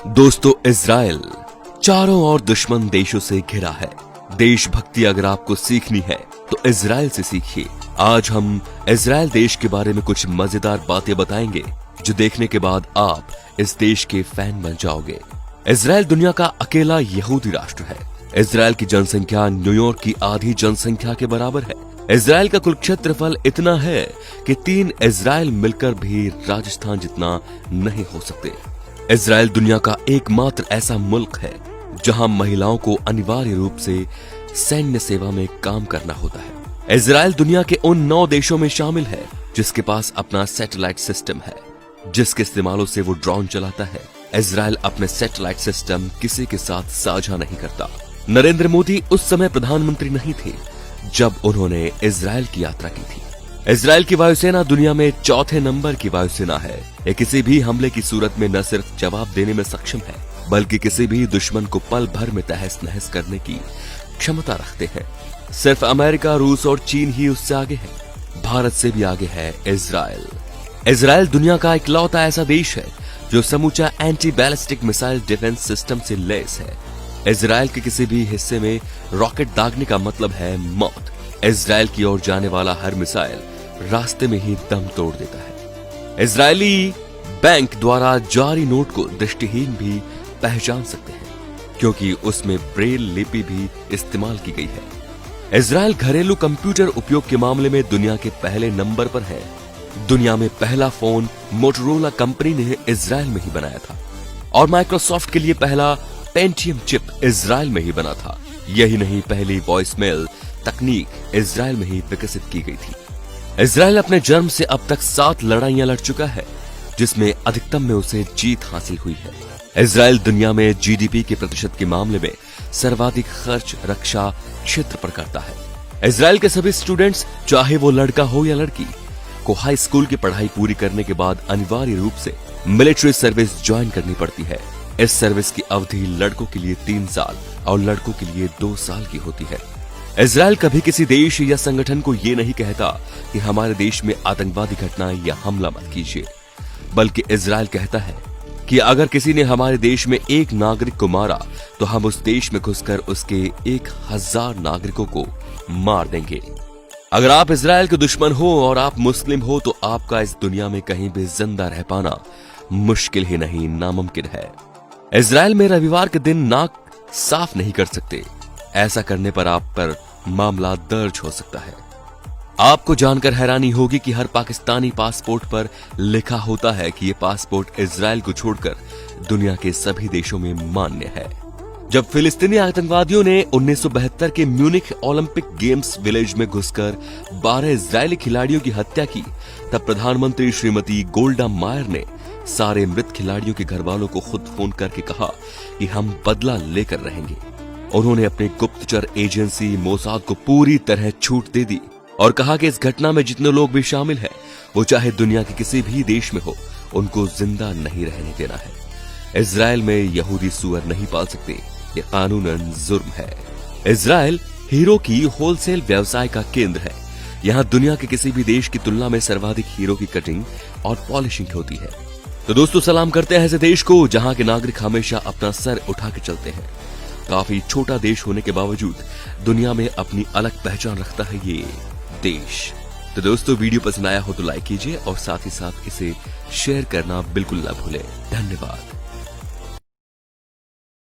दोस्तों, इजराइल चारों ओर दुश्मन देशों से घिरा है। देशभक्ति अगर आपको सीखनी है तो इजराइल से सीखिए। आज हम इजराइल देश के बारे में कुछ मजेदार बातें बताएंगे जो देखने के बाद आप इस देश के फैन बन जाओगे। इजराइल दुनिया का अकेला यहूदी राष्ट्र है। इजराइल की जनसंख्या न्यूयॉर्क की आधी जनसंख्या के बराबर है। इजराइल का कुल क्षेत्रफल इतना है कि 3 इजराइल मिलकर भी राजस्थान जितना नहीं हो सकते। इजराइल दुनिया का एकमात्र ऐसा मुल्क है जहां महिलाओं को अनिवार्य रूप से सैन्य सेवा में काम करना होता है। इजराइल दुनिया के उन 9 देशों में शामिल है जिसके पास अपना सैटेलाइट सिस्टम है, जिसके इस्तेमालों से वो ड्रोन चलाता है। इजराइल अपने सैटेलाइट सिस्टम किसी के साथ साझा नहीं करता। नरेंद्र मोदी उस समय प्रधानमंत्री नहीं थे जब उन्होंने इजराइल की यात्रा की थी। इजराइल की वायुसेना दुनिया में 4थे नंबर की वायुसेना है। ये किसी भी हमले की सूरत में न सिर्फ जवाब देने में सक्षम है, बल्कि किसी भी दुश्मन को पल भर में तहस नहस करने की क्षमता रखते हैं। सिर्फ अमेरिका, रूस और चीन ही उससे आगे है। भारत से भी आगे है इजराइल। इजराइल दुनिया का इकलौता ऐसा देश है जो समूचा anti ballistic missile defence system से लैस है। इजराइल के किसी भी हिस्से में रॉकेट दागने का मतलब है मौत। इजराइल की ओर जाने वाला हर मिसाइल रास्ते में ही दम तोड़ देता है। इजरायली बैंक द्वारा जारी नोट को दृष्टिहीन भी पहचान सकते हैं क्योंकि उसमें ब्रेल लिपि भी इस्तेमाल की गई है। इजराइल घरेलू कंप्यूटर उपयोग के मामले में दुनिया के पहले नंबर पर है। दुनिया में पहला फोन मोटोरोला कंपनी ने इजराइल में ही बनाया था और माइक्रोसॉफ्ट के लिए पहला पेंटियम चिप इजराइल में ही बना था। यही नहीं, पहली वॉइसमेल तकनीक इजराइल में ही विकसित की गई थी। इजराइल अपने जन्म से अब तक 7 लड़ाइयां लड़ चुका है, जिसमें अधिकतम में उसे जीत हासिल हुई है। इजराइल दुनिया में जीडीपी के प्रतिशत के मामले में सर्वाधिक खर्च रक्षा क्षेत्र पर करता है। इजराइल के सभी स्टूडेंट्स, चाहे वो लड़का हो या लड़की, को हाई स्कूल की पढ़ाई पूरी करने के बाद अनिवार्य रूप से मिलिट्री सर्विस ज्वाइन करनी पड़ती है। इस सर्विस की अवधि लड़कों के लिए 3 साल और लड़कों के लिए 2 साल की होती है। इजराइल कभी किसी देश या संगठन को ये नहीं कहता कि हमारे देश में आतंकवादी घटना या हमला मत कीजिए, बल्कि इजराइल कहता है कि अगर किसी ने हमारे देश में एक नागरिक को मारा तो हम उस देश में घुसकर उसके 1000 नागरिकों को मार देंगे। अगर आप इजराइल के दुश्मन हो और आप मुस्लिम हो तो आपका इस दुनिया में कहीं भी जिंदा रह पाना मुश्किल ही नहीं, नामुमकिन है। इजराइल में रविवार के दिन नाक साफ नहीं कर सकते। ऐसा करने पर आप पर मामला दर्ज हो सकता है। आपको जानकर हैरानी होगी कि हर पाकिस्तानी पासपोर्ट पर लिखा होता है कि यह पासपोर्ट इजराइल को छोड़कर दुनिया के सभी देशों में मान्य है। जब फिलिस्तीनी आतंकवादियों ने 1972 के म्यूनिख ओलंपिक गेम्स विलेज में घुसकर 12 इजरायली खिलाड़ियों की हत्या की, तब प्रधानमंत्री श्रीमती गोल्डा मायर ने सारे मृत खिलाड़ियों के घर वालों को खुद फोन करके कहा कि हम बदला लेकर रहेंगे। उन्होंने अपने गुप्तचर एजेंसी मोसाद को पूरी तरह छूट दे दी और कहा कि इस घटना में जितने लोग भी शामिल हैं, वो चाहे दुनिया के किसी भी देश में हो, उनको जिंदा नहीं रहने देना है। इजराइल में यहूदी सुअर नहीं पाल सकते, ये कानूनन जुर्म है। इजराइल हीरो की होलसेल व्यवसाय का केंद्र है। यहाँ दुनिया के किसी भी देश की तुलना में सर्वाधिक हीरो की कटिंग और पॉलिशिंग होती है। तो दोस्तों, सलाम करते हैं ऐसे देश को जहाँ के नागरिक हमेशा अपना सर उठा के चलते हैं। काफी छोटा देश होने के बावजूद दुनिया में अपनी अलग पहचान रखता है ये देश। तो दोस्तों, वीडियो पसंद आया हो तो लाइक कीजिए और साथ ही साथ इसे शेयर करना बिल्कुल ना भूलें। धन्यवाद।